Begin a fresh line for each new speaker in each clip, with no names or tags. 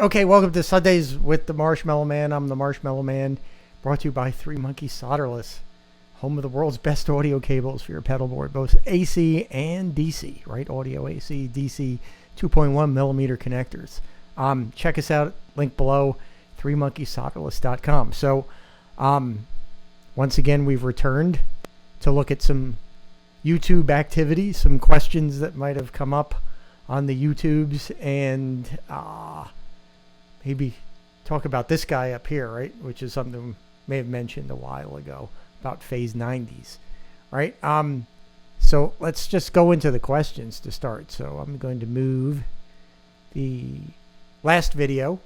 Okay, welcome to Sundays with the Marshmello Man. I'm the Marshmello Man, brought to you by Three Monkey Solderless, home of the world's best audio cables for your pedalboard, both AC and DC, right? Audio AC, DC 2.1 millimeter connectors. Check us out, link below, threemonkeysolderless.com. So, once again, we've returned to look at some YouTube activity, some questions that might have come up on the YouTubes, and maybe talk about this guy up here, right? Which is something we may have mentioned a while ago about phase 90s, right? So let's just go into the questions to start. So I'm going to move the last video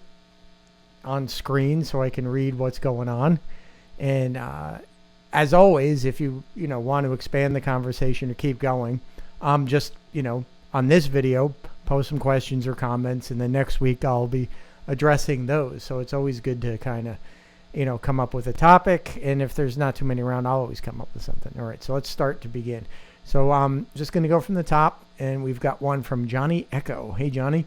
on screen so I can read what's going on. And as always, if you want to expand the conversation or keep going, just on this video, post some questions or comments, and then next week I'll be addressing those. So it's always good to kind of come up with a topic, and if there's not too many around, I'll always come up with something. All right, so let's start to begin. So I'm just going to go from the top, and we've got one from Johnny Echo. Hey Johnny,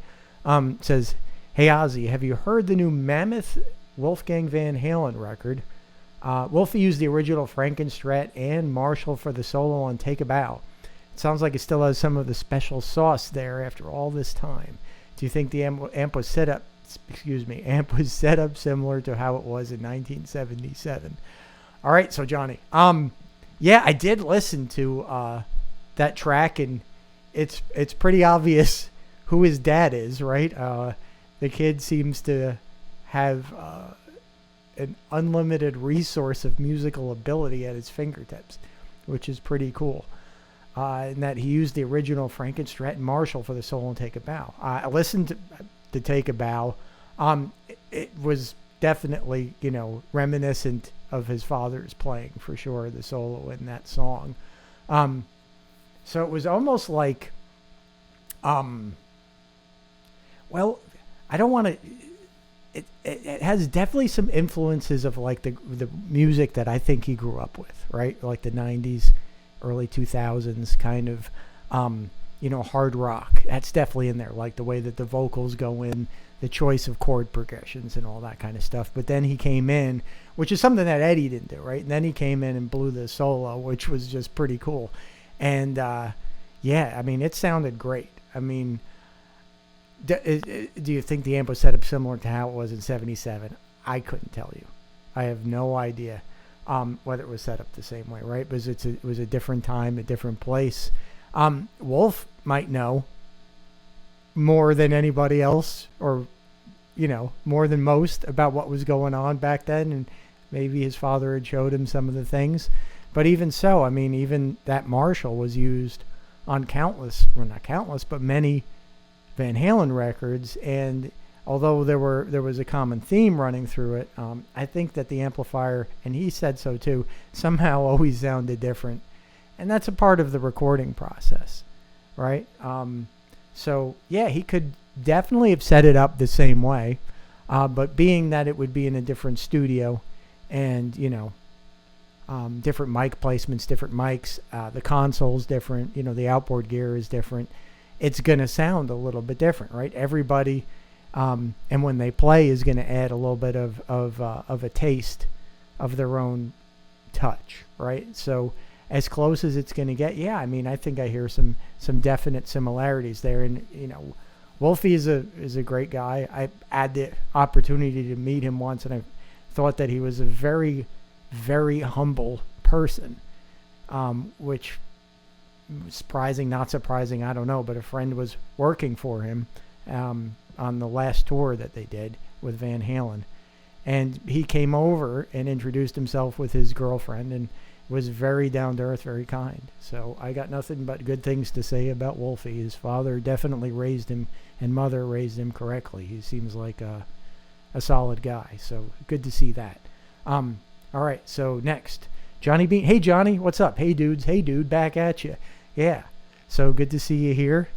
says, hey Ozzy, have you heard the new Mammoth Wolfgang Van Halen record? Wolfie used the original Frankenstrat and Marshall for the solo on Take a Bow. It sounds like it still has some of the special sauce there after all this time. Do you think the amp was set up similar to how it was in 1977? All right, so Johnny, yeah, I did listen to that track, and it's pretty obvious who his dad is, right? The kid seems to have an unlimited resource of musical ability at his fingertips, which is pretty cool. And that he used the original Frankenstrat and Marshall for the solo and Take a Bow. I listened to Take a Bow. It was definitely, reminiscent of his father's playing for sure, the solo in that song. So it was almost like, well, I don't want to. It has definitely some influences of like the music that I think he grew up with, right? Like the 90s, early 2000s kind of, hard rock. That's definitely in there, like the way that the vocals go in, the choice of chord progressions and all that kind of stuff. But then he came in, which is something that Eddie didn't do, right? And then he came in and blew the solo, which was just pretty cool. And yeah, I mean, it sounded great. I mean, do you think the amp was set up similar to how it was in 77? I couldn't tell you. I have no idea whether it was set up the same way, right? Because it was a different time, a different place. Wolf might know more than anybody else, or more than most, about what was going on back then, and maybe his father had showed him some of the things. But even so, I mean, even that Marshall was used on not countless, but many Van Halen records, and although there was a common theme running through it, I think that the amplifier, and he said so too, somehow always sounded different. And that's a part of the recording process, right? So, yeah, he could definitely have set it up the same way, but being that it would be in a different studio and, different mic placements, different mics, the console's different, the outboard gear is different, it's going to sound a little bit different, right? Everybody... and when they play is going to add a little bit of a taste of their own touch, right? So as close as it's going to get, yeah, I mean, I think I hear some definite similarities there. And, Wolfie is a great guy. I had the opportunity to meet him once, and I thought that he was a very, very humble person, which surprising, not surprising, I don't know, but a friend was working for him, on the last tour that they did with Van Halen, and he came over and introduced himself with his girlfriend and was very down to earth, very kind. So I got nothing but good things to say about Wolfie. His father definitely raised him, and mother raised him correctly. He seems like a solid guy, so good to see that. All right, so next, Johnny Bean. Hey Johnny, what's up? Hey dudes, hey dude, back at you. Yeah, so good to see you here.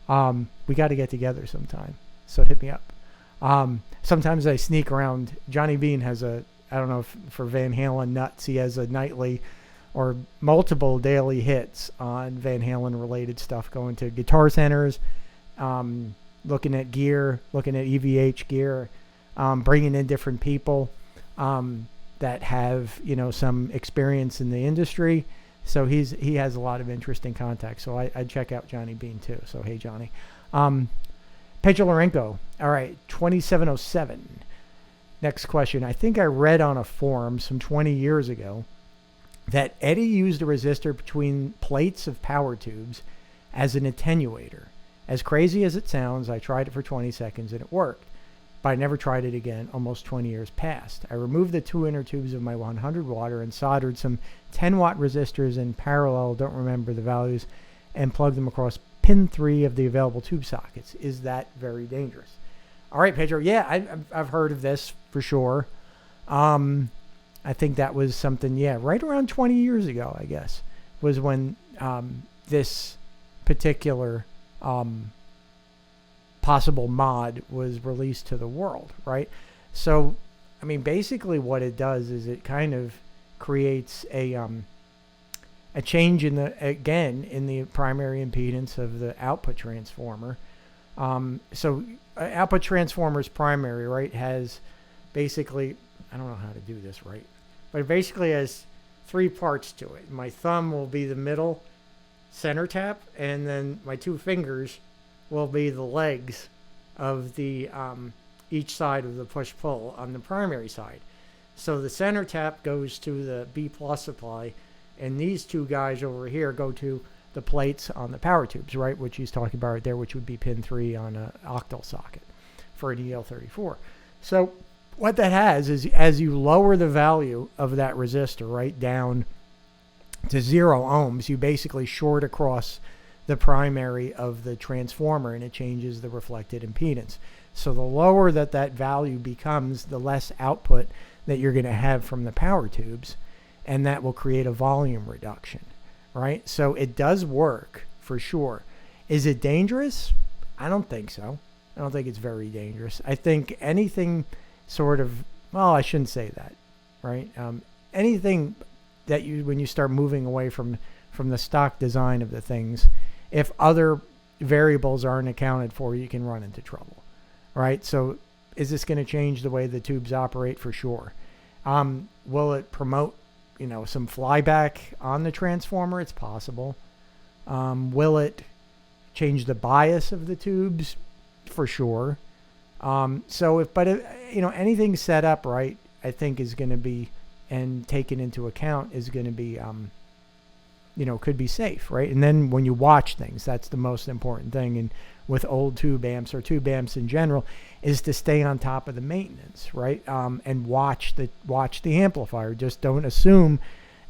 We got to get together sometime, so hit me up. Sometimes I sneak around. Johnny Bean has I don't know if for Van Halen nuts, he has a nightly or multiple daily hits on Van Halen related stuff, going to Guitar Centers, looking at gear, looking at EVH gear, bringing in different people that have, some experience in the industry. So he has a lot of interesting contacts. So I'd check out Johnny Bean too. So hey, Johnny. Pedro Lorenko. All right, 2707. Next question. I think I read on a forum some 20 years ago that Eddie used a resistor between plates of power tubes as an attenuator. As crazy as it sounds, I tried it for 20 seconds and it worked. But I never tried it again. Almost 20 years passed. I removed the 2 inner tubes of my 100 water and soldered some 10 watt resistors in parallel, don't remember the values, and plugged them across pin 3 of the available tube sockets. Is that very dangerous? All right, Pedro. Yeah, I've heard of this for sure. I think that was something, right around 20 years ago, I guess, was when this particular possible mod was released to the world, right? So, I mean, basically what it does is it kind of creates a change in the primary impedance of the output transformer. So output transformer's primary, right, has basically, I don't know how to do this right, but it basically has 3 parts to it. My thumb will be the middle center tap, and then my 2 fingers will be the legs of the each side of the push-pull on the primary side. So the center tap goes to the B plus supply, and these 2 guys over here go to the plates on the power tubes, right, which he's talking about right there, which would be pin 3 on an octal socket for an EL34. So what that has is, as you lower the value of that resistor right down to 0 ohms, you basically short across the primary of the transformer, and it changes the reflected impedance. So the lower that value becomes, the less output that you're going to have from the power tubes, and that will create a volume reduction, right? So it does work for sure. Is it dangerous? I don't think so. I don't think it's very dangerous. I think anything sort of, well, I shouldn't say that, right? Anything that when you start moving away from the stock design of the things, if other variables aren't accounted for, you can run into trouble, right? So is this going to change the way the tubes operate? For sure. Will it promote, some flyback on the transformer? It's possible. Will it change the bias of the tubes? For sure. Anything set up right, I think is going to be, and taken into account, is going to be, could be safe, right? And then when you watch things, that's the most important thing. And with old tube amps or tube amps in general, is to stay on top of the maintenance, right? And watch the amplifier. Just don't assume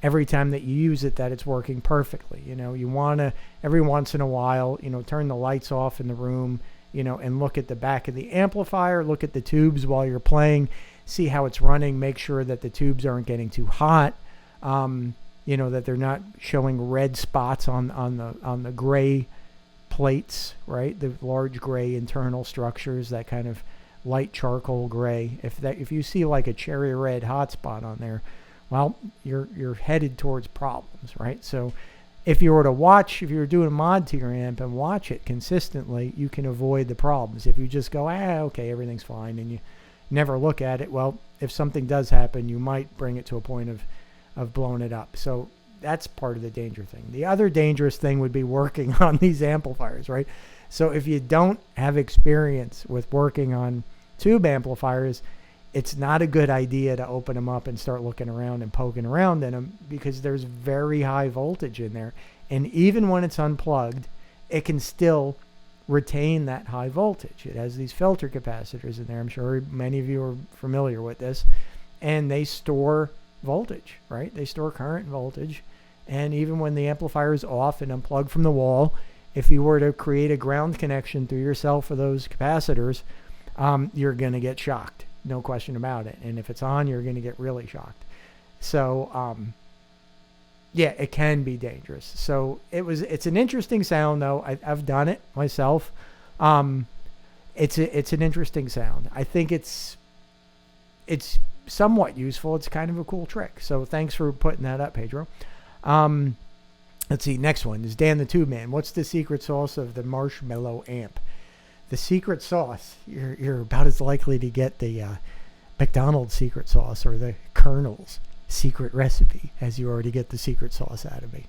every time that you use it that it's working perfectly. You want to, every once in a while, turn the lights off in the room, and look at the back of the amplifier, look at the tubes while you're playing, see how it's running, make sure that the tubes aren't getting too hot, that they're not showing red spots on the gray plates, right? The large gray internal structures, that kind of light charcoal gray. If you see like a cherry red hot spot on there, well, you're headed towards problems, right? So if you were doing a mod to your amp and watch it consistently, you can avoid the problems. If you just go, okay, everything's fine, and you never look at it, well, if something does happen, you might bring it to a point of blowing it up. So that's part of the danger thing. The other dangerous thing would be working on these amplifiers, right? So if you don't have experience with working on tube amplifiers, it's not a good idea to open them up and start looking around and poking around in them, because there's very high voltage in there. And even when it's unplugged, it can still retain that high voltage. It has these filter capacitors in there. I'm sure many of you are familiar with this. And they store voltage, right? They store current and voltage. And even when the amplifier is off and unplugged from the wall, if you were to create a ground connection through yourself for those capacitors, you're going to get shocked. No question about it. And if it's on, you're going to get really shocked. So, it can be dangerous. So it's an interesting sound, though. I've done it myself. It's an interesting sound. I think it's somewhat useful. It's kind of a cool trick. So thanks for putting that up, Pedro. Let's see. Next one is Dan the Tube Man. What's the secret sauce of the Marshmello amp? the secret sauce, you're about as likely to get the McDonald's secret sauce or the Colonel's secret recipe as you already get the secret sauce out of me.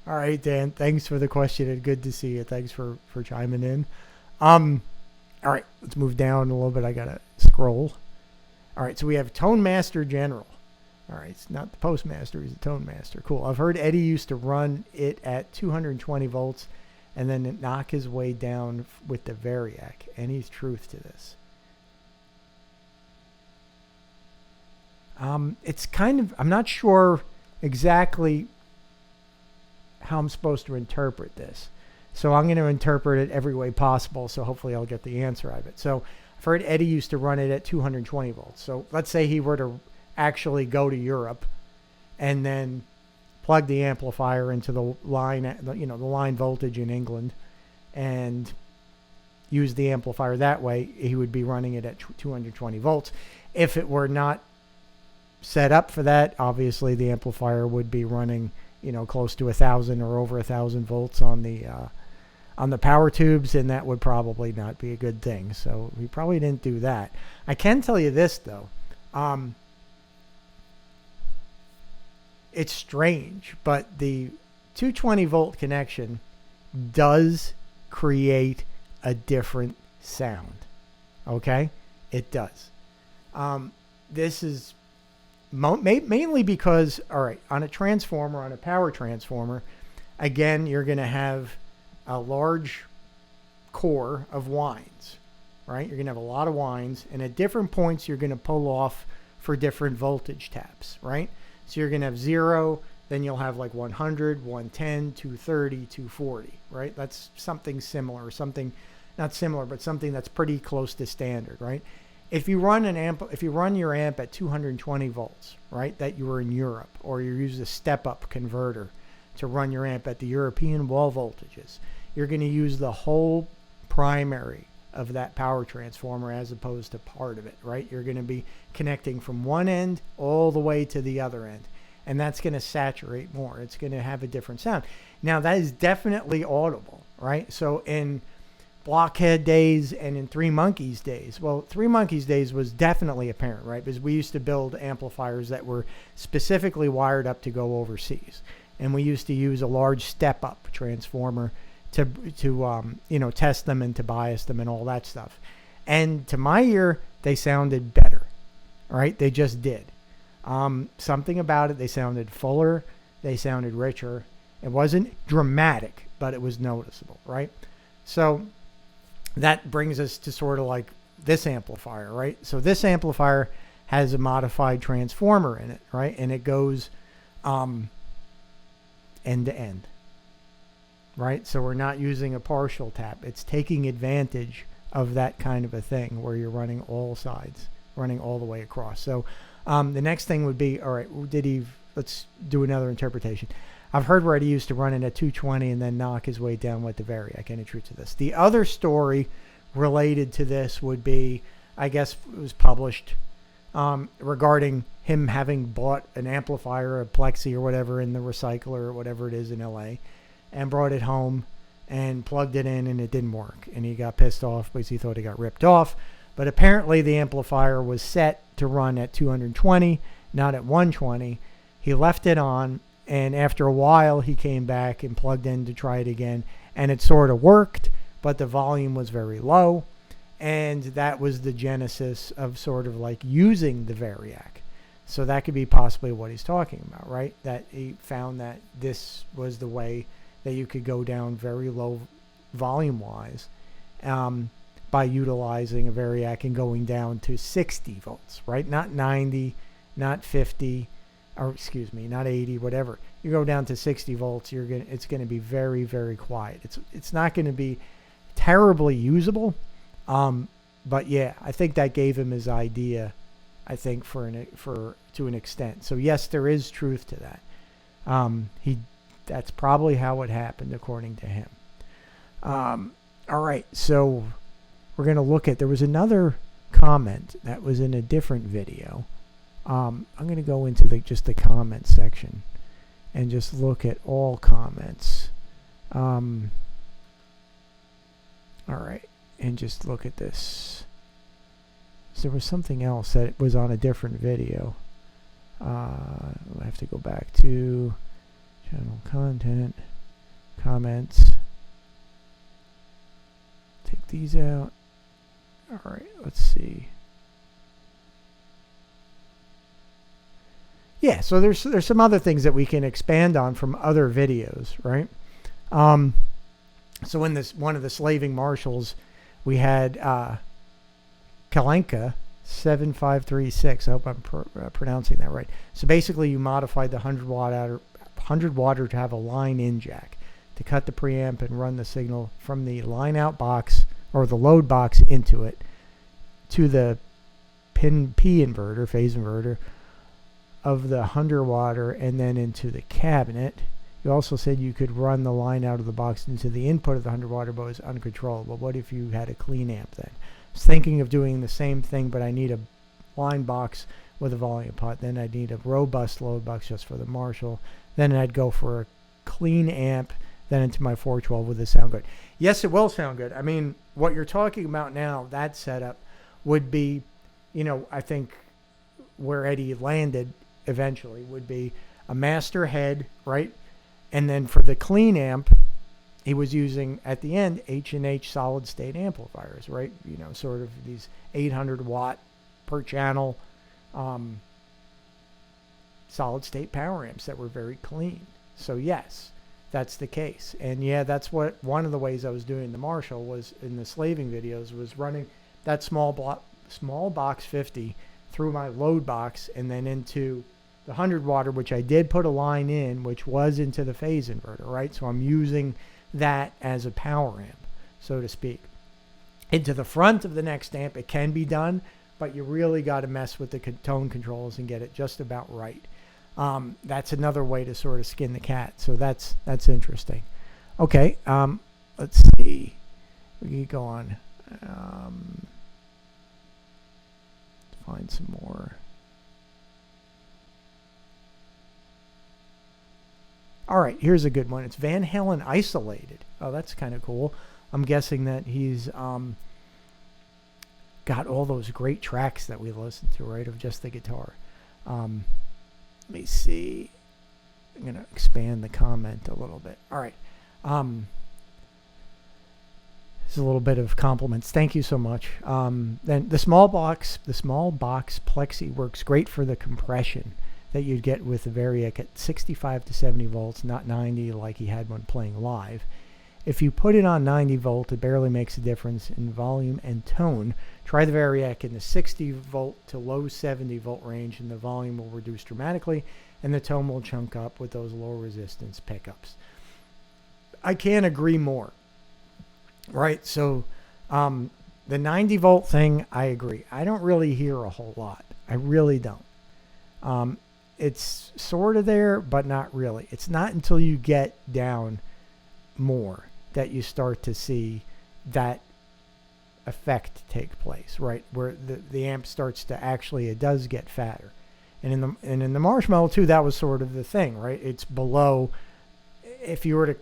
All right, Dan, thanks for the question and good to see you. Thanks for chiming in. All right, let's move down a little bit. I got to scroll. All right, so we have Tone Master General. All right, it's not the Postmaster, he's the Tone Master. Cool. I've heard Eddie used to run it at 220 volts and then knock his way down with the Variac. Any truth to this? It's kind of, I'm not sure exactly how I'm supposed to interpret this. So I'm going to interpret it every way possible, so hopefully I'll get the answer out of it. So I've heard Eddie used to run it at 220 volts. So let's say he were to actually go to Europe and then plug the amplifier into the line, the line voltage in England and use the amplifier that way, he would be running it at 220 volts. If it were not set up for that, obviously the amplifier would be running, close to 1,000 or over 1,000 volts on the power tubes, and that would probably not be a good thing. So we probably didn't do that. I can tell you this though. It's strange, but the 220 volt connection does create a different sound. Okay? It does. This is mainly because, all right, on a transformer, on a power transformer, again, you're going to have a large core of winds, right? You're going to have a lot of winds, and at different points, you're going to pull off for different voltage taps, right? So you're going to have 0, then you'll have like 100, 110, 230, 240, right? That's something similar, something not similar, but something that's pretty close to standard, right? If you run your amp at 220 volts, right, that you were in Europe, or you use a step-up converter to run your amp at the European wall voltages, you're going to use the whole primary of that power transformer as opposed to part of it, right? You're going to be connecting from one end all the way to the other end, and that's going to saturate more. It's going to have a different sound. Now, that is definitely audible, right? So in Blockhead days and in Three Monkeys days, well, Three Monkeys days was definitely apparent, right? Because we used to build amplifiers that were specifically wired up to go overseas, and we used to use a large step-up transformer to test them and to bias them and all that stuff. And to my ear, they sounded better, right? They just did. Something about it, they sounded fuller, they sounded richer. It wasn't dramatic, but it was noticeable, right? So that brings us to sort of like this amplifier, right? So this amplifier has a modified transformer in it, right? And it goes end to end, right? So we're not using a partial tap. It's taking advantage of that kind of a thing where you're running all sides, running all the way across. So the next thing would be, all right, let's do another interpretation. I've heard where he used to run it at 220 and then knock his way down with the Variac. Any truth to this? The other story related to this would be, I guess it was published regarding him having bought an amplifier, a Plexi or whatever in the recycler or whatever it is in LA, and brought it home and plugged it in and it didn't work. And he got pissed off because he thought he got ripped off. But apparently the amplifier was set to run at 220, not at 120. He left it on, and after a while he came back and plugged in to try it again, and it sort of worked, but the volume was very low. And that was the genesis of sort of like using the Variac. So that could be possibly what he's talking about, right? That he found that this was the way that you could go down very low volume-wise by utilizing a Variac and going down to 60 volts, right? Not 90, not 50, or excuse me, not 80, whatever. You go down to 60 volts, it's going to be very, very quiet. It's not going to be terribly usable, but yeah, I think that gave him his idea, I think, to an extent. So yes, there is truth to that. That's probably how it happened, according to him. All right, so we're going to look at, there was another comment that was in a different video. I'm going to go into just the comment section and just look at all comments. All right, and just look at this. So there was something else that was on a different video. I have to go back to channel content, comments. Take these out. All right, let's see. Yeah, so there's some other things that we can expand on from other videos, right? So in this one of the slaving marshals, we had Kalenka 7536. I hope I'm pronouncing that right. So basically, you modified the 100 watt to have a line in jack to cut the preamp and run the signal from the line out box or the load box into it to the pin P inverter, phase inverter of the 100 watt and then into the cabinet. You also said you could run the line out of the box into the input of the 100 watt, but it was uncontrollable. What if you had a clean amp then? I was thinking of doing the same thing, but I need a line box with a volume pot. Then I'd need a robust load box just for the Marshall. Then I'd go for a clean amp, then into my 412 with the sound good. Yes, it will sound good. I mean, what you're talking about now, that setup would be, I think where Eddie landed eventually would be a master head, right? And then for the clean amp, he was using at the end H&H solid state amplifiers, right? Sort of these 800 watt per channel solid state power amps that were very clean. So yes, that's the case. And yeah, that's what one of the ways I was doing the Marshall was in the slaving videos was running that small box 50 through my load box and then into the 100 watt, which I did put a line in, which was into the phase inverter, right? So I'm using that as a power amp, so to speak. Into the front of the next amp, it can be done, but you really got to mess with the tone controls and get it just about right. That's another way to sort of skin the cat. So that's interesting. Okay, let's see. We can go on. Find some more. All right, here's a good one. It's Van Halen Isolated. Oh, that's kind of cool. I'm guessing that he's got all those great tracks that we listened to, right, of just the guitar. Let me see. I'm going to expand the comment a little bit. All right. This is a little bit of compliments. Thank you so much. Then the small box plexi works great for the compression that you'd get with the Variac at 65 to 70 volts, not 90 like he had when playing live. If you put it on 90 volt, it barely makes a difference in volume and tone. Try the Variac in the 60 volt to low 70 volt range, and the volume will reduce dramatically, and the tone will chunk up with those low resistance pickups. I can't agree more. Right, so the 90 volt thing, I agree. I don't really hear a whole lot. I really don't. It's sort of there, but not really. It's not until you get down more that you start to see that effect take place, right? Where the amp starts to actually, it does get fatter. And in the Marshmello too, that was sort of the thing, right? It's below, if you were to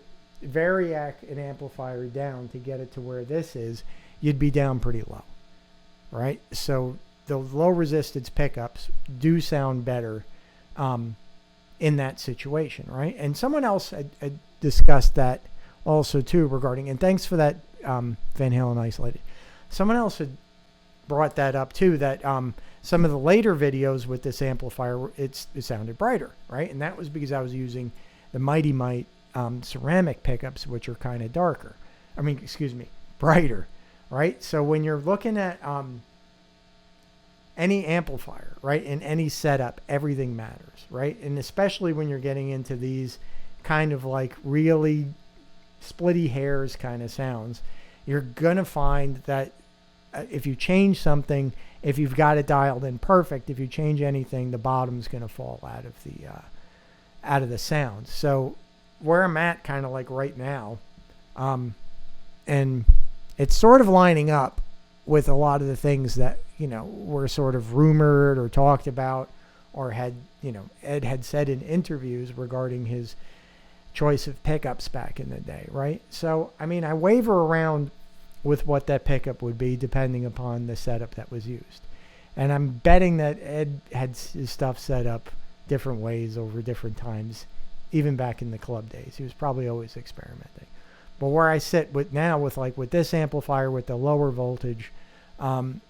Variac an amplifier down to get it to where this is, you'd be down pretty low, right? So the low resistance pickups do sound better in that situation, right? And someone else had discussed that also too regarding, and thanks for that, Van Halen Isolated. Someone else had brought that up too, that some of the later videos with this amplifier, it sounded brighter, right? And that was because I was using the Mighty Mite ceramic pickups, which are kind of darker. Brighter, right? So when you're looking at any amplifier, right, in any setup, everything matters, right? And especially when you're getting into these kind of like really splitty hairs kind of sounds, you're going to find that if you change something, if you've got it dialed in perfect, if you change anything, the bottom's going to fall out of the sound. So where I'm at kind of like right now, and it's sort of lining up with a lot of the things that, were sort of rumored or talked about, or had, Ed had said in interviews regarding his choice of pickups back in the day, right? So, I mean, I waver around with what that pickup would be depending upon the setup that was used. And I'm betting that Ed had his stuff set up different ways over different times, even back in the club days. He was probably always experimenting. But where I sit with now with this amplifier with the lower voltage,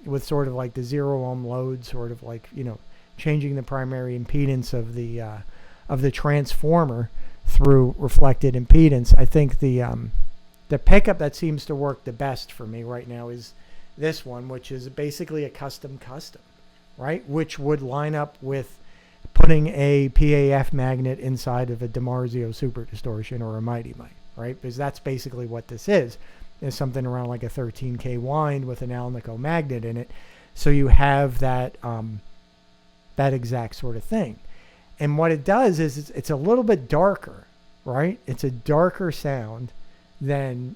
with sort of like the 0 ohm load, sort of like, changing the primary impedance of the transformer through reflected impedance, I think the pickup that seems to work the best for me right now is this one, which is basically a custom, right? Which would line up with putting a PAF magnet inside of a DiMarzio Super Distortion or a Mighty Mite, right? Because that's basically what this is. It's something around like a 13K wind with an Alnico magnet in it. So you have that that exact sort of thing. And what it does is it's a little bit darker, right? It's a darker sound than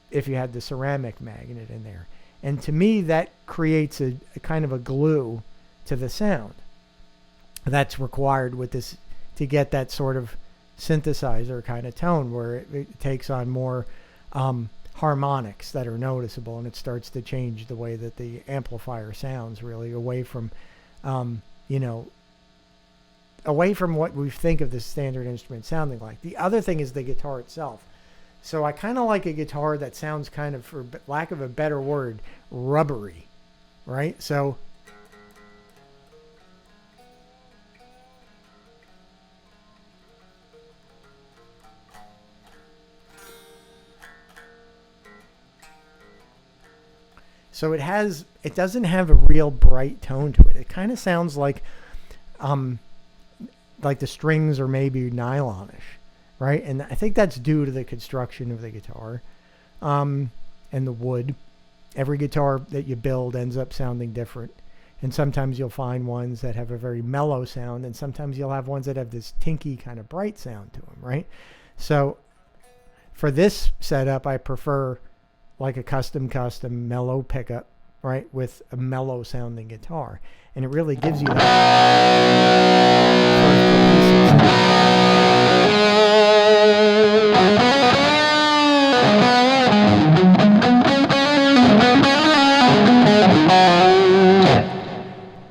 if you had the ceramic magnet in there. And to me, that creates a kind of a glue to the sound that's required with this to get that sort of synthesizer kind of tone where it takes on more harmonics that are noticeable, and it starts to change the way that the amplifier sounds, really away from away from what we think of the standard instrument sounding like. The other thing is the guitar itself. So I kind of like a guitar that sounds kind of, for lack of a better word, rubbery, right? So it doesn't have a real bright tone to it. It kind of sounds like the strings are maybe nylonish, right? And I think that's due to the construction of the guitar and the wood. Every guitar that you build ends up sounding different. And sometimes you'll find ones that have a very mellow sound, and sometimes you'll have ones that have this tinky kind of bright sound to them, right? So for this setup, I prefer like a custom mellow pickup, right, with a mellow sounding guitar. And it really gives you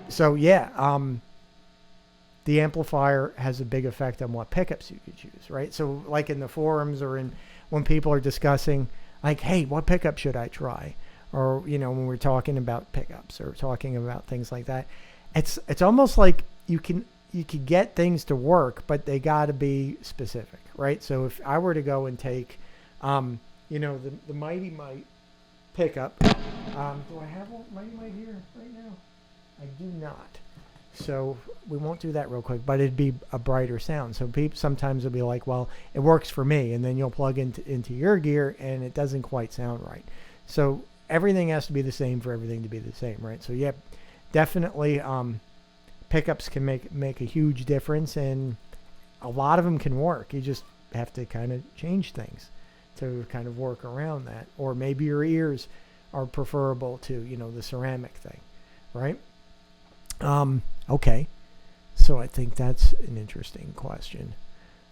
So yeah, the amplifier has a big effect on what pickups you could choose, right? So like in the forums or when people are discussing like, hey, what pickup should I try? Or, when we're talking about pickups or talking about things like that, it's almost like you could get things to work, but they got to be specific, right? So if I were to go and take, the Mighty Mite pickup, do I have a Mighty Mite here right now? I do not. So we won't do that real quick, but it'd be a brighter sound. So people sometimes will be like, well, it works for me. And then you'll plug into your gear and it doesn't quite sound right. So everything has to be the same for everything to be the same, right? So yeah, definitely pickups can make a huge difference, and a lot of them can work. You just have to kind of change things to kind of work around that. Or maybe your ears are preferable to, the ceramic thing, right? Okay. So I think that's an interesting question.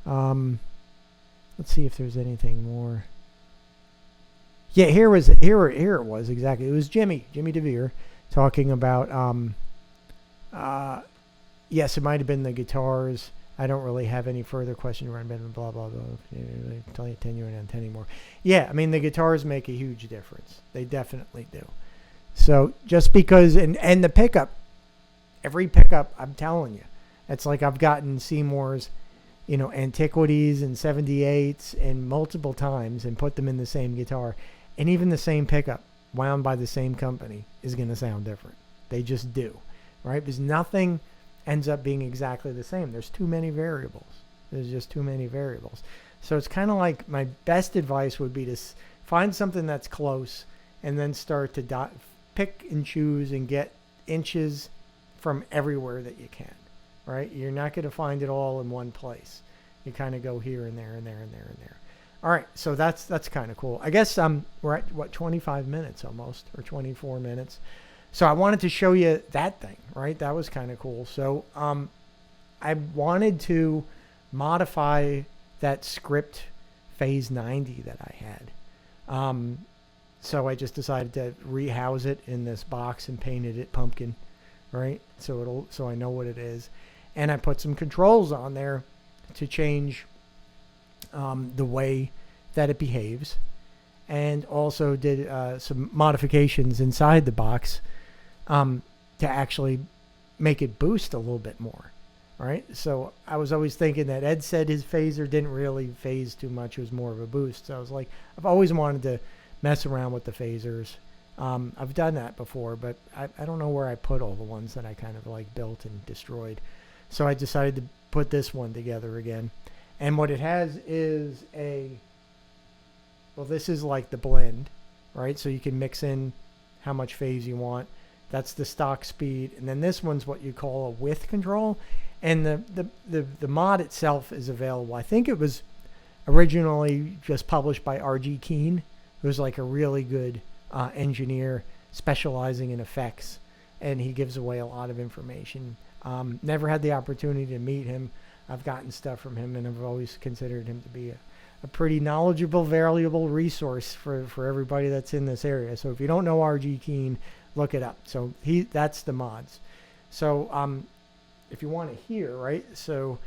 Let's see if there's anything more. Yeah, here it was exactly. It was Jimmy DeVere talking about yes, it might have been the guitars. I don't really have any further questions around blah blah blah. Continue and anymore. Yeah, I mean the guitars make a huge difference. They definitely do. So just because and the pickup, every pickup, I'm telling you, it's like I've gotten Seymour's, Antiquities and 78s and multiple times and put them in the same guitar, and even the same pickup wound by the same company is going to sound different. They just do, right? Because nothing ends up being exactly the same. There's too many variables. There's just too many variables. So it's kind of like my best advice would be to find something that's close and then start to pick and choose and get inches from everywhere that you can, right? You're not going to find it all in one place. You kind of go here and there and there and there and there. All right, so that's kind of cool. I guess we're at 25 minutes almost, or 24 minutes. So I wanted to show you that thing, right? That was kind of cool. So I wanted to modify that script Phase 90 that I had. So I just decided to rehouse it in this box and painted it pumpkin, right? So I know what it is, and I put some controls on there to change the way that it behaves, and also did some modifications inside the box to actually make it boost a little bit more. All right. So I was always thinking that Ed said his phaser didn't really phase too much. It was more of a boost. So I was like, I've always wanted to mess around with the phasers. I've done that before, but I don't know where I put all the ones that I kind of like built and destroyed. So I decided to put this one together again. And what it has is this is like the blend, right? So you can mix in how much phase you want. That's the stock speed. And then this one's what you call a width control. And the mod itself is available. I think it was originally just published by R.G. Keene, who's like a really good engineer specializing in effects. And he gives away a lot of information. Never had the opportunity to meet him. I've gotten stuff from him, and I've always considered him to be a pretty knowledgeable, valuable resource for everybody that's in this area. So if you don't know R.G. Keene, look it up. So that's the mods. So if you want to hear, right? So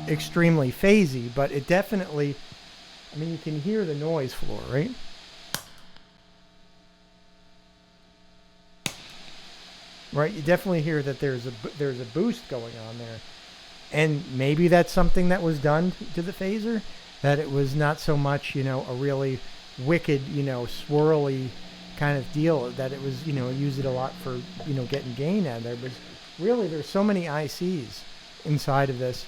extremely phasey, but it definitely, I mean, you can hear the noise floor, right? Right, you definitely hear that there's a boost going on there, and maybe that's something that was done to the phaser, that it was not so much, you know, a really wicked, you know, swirly kind of deal, that it was, you know, use it a lot for, you know, getting gain out of there. But really, there's so many ICs inside of this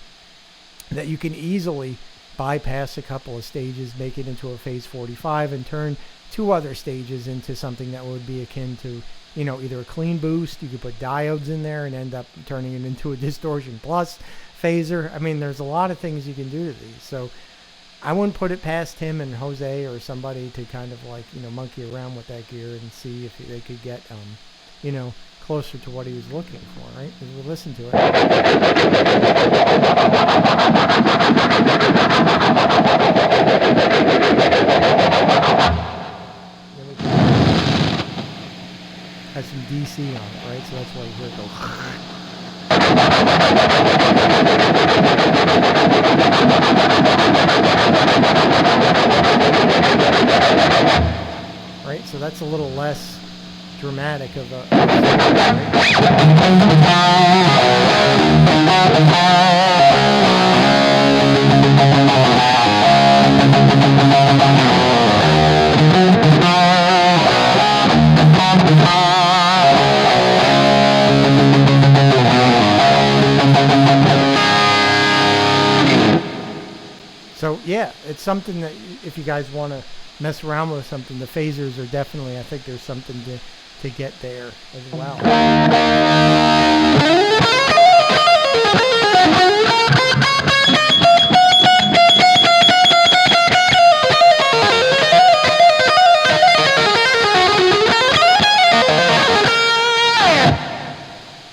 that you can easily bypass a couple of stages, make it into a phase 45, and turn two other stages into something that would be akin to, you know, either a clean boost. You could put diodes in there and end up turning it into a distortion plus phaser. I mean, there's a lot of things you can do to these. So I wouldn't put it past him and Jose or somebody to kind of like, you know, monkey around with that gear and see if they could get, you know, closer to what he was looking for, right? We'll listen to it. Has some DC on it, right? So that's why you hear it go. dramatic of a So yeah, it's something that if you guys want to mess around with something, the phasers are definitely, I think there's something to get there as well.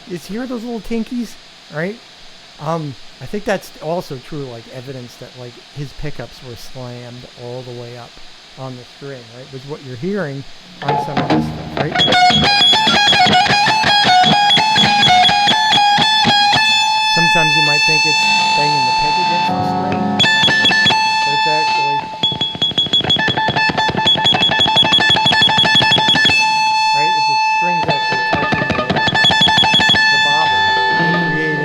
You hear those little tinkies, right? I think that's also true, like evidence that like his pickups were slammed all the way up on the string, right? Which is what you're hearing on some of this stuff, right? Sometimes you might think it's banging the pick against the string, but it's actually right. It's the strings actually touching the bobber and creating.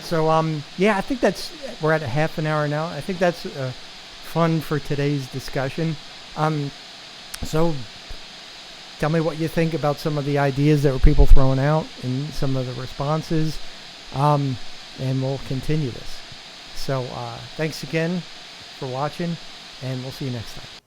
So yeah, I think we're at a half an hour now. I think that's fun for today's discussion. So tell me what you think about some of the ideas that were people throwing out and some of the responses, and we'll continue this. So thanks again for watching, and we'll see you next time.